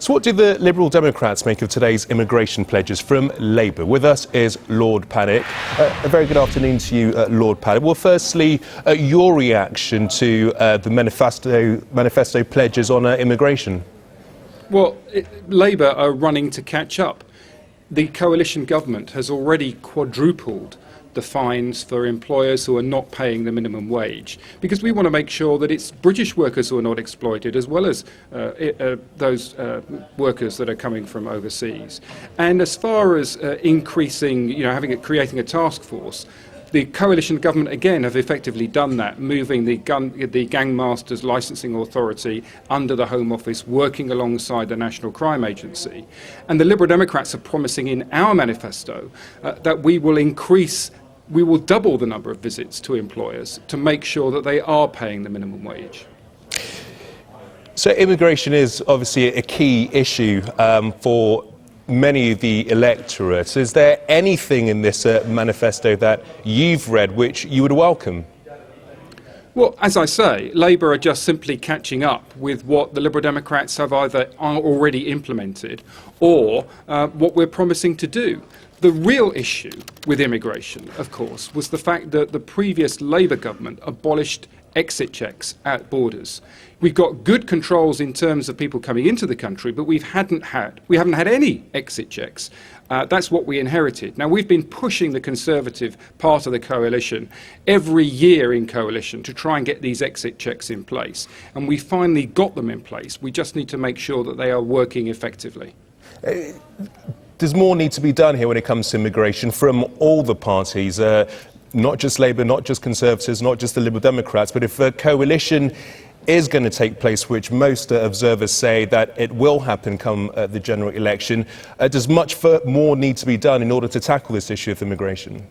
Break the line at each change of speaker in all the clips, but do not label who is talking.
So what do the Liberal Democrats make of today's immigration pledges from Labour? With us is Lord Paddick. A very good afternoon to you, Lord Paddick. Well, firstly, your reaction to the manifesto pledges on immigration.
Well, Labour are running to catch up. The coalition government has already quadrupled the fines for employers who are not paying the minimum wage, because we want to make sure that it's British workers who are not exploited, as well as those workers that are coming from overseas. And as far as increasing, creating a task force, the coalition government again have effectively done that, moving the Gang Masters Licensing Authority under the Home Office, working alongside the National Crime Agency. And the Liberal Democrats are promising in our manifesto that we will double the number of visits to employers to make sure that they are paying the minimum wage.
So immigration is obviously a key issue for many of the electorate. Is there anything in this manifesto that you've read which you would welcome?
Well, as I say, Labour are just simply catching up with what the Liberal Democrats have either already implemented or what we're promising to do. The real issue with immigration, of course, was the fact that the previous Labour government abolished exit checks at borders. We've got good controls in terms of people coming into the country, but we haven't had any exit checks. That's what we inherited. Now, we've been pushing the Conservative part of the coalition every year in coalition to try and get these exit checks in place. And we finally got them in place. We just need to make sure that they are working effectively.
Does more need to be done here when it comes to immigration from all the parties? Not just Labour, not just Conservatives, not just the Liberal Democrats, but if a coalition is going to take place, which most observers say that it will happen come the general election, does much more need to be done in order to tackle this issue of immigration?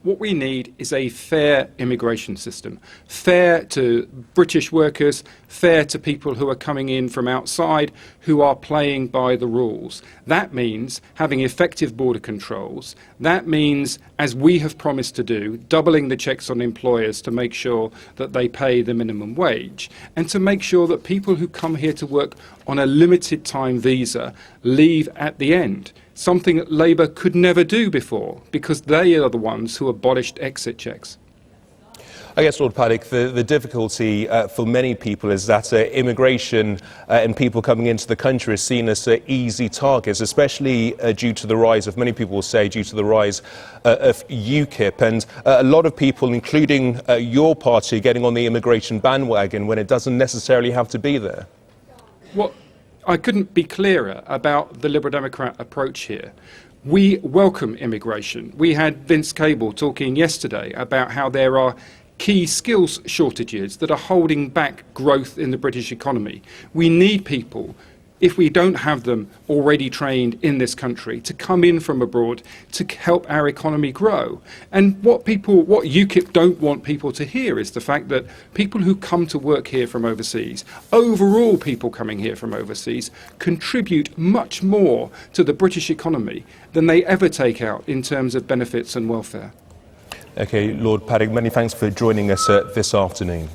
What we need is a fair immigration system, fair to British workers, fair to people who are coming in from outside, who are playing by the rules. That means having effective border controls. That means, as we have promised to do, doubling the checks on employers to make sure that they pay the minimum wage, and to make sure that people who come here to work on a limited time visa leave at the end. Something that Labour could never do before, because they are the ones who abolished exit checks.
I guess, Lord Paddick, the difficulty for many people is that immigration and people coming into the country is seen as easy targets, especially due to the rise of, many people will say, due to the rise of UKIP. And a lot of people, including your party, getting on the immigration bandwagon when it doesn't necessarily have to be there.
Well, I couldn't be clearer about the Liberal Democrat approach here. We welcome immigration. We had Vince Cable talking yesterday about how there are key skills shortages that are holding back growth in the British economy. We need people, if we don't have them already trained in this country, to come in from abroad to help our economy grow. And what UKIP don't want people to hear is the fact that people who come to work here from overseas, overall people coming here from overseas, contribute much more to the British economy than they ever take out in terms of benefits and welfare.
OK, Lord Paddick, many thanks for joining us this afternoon.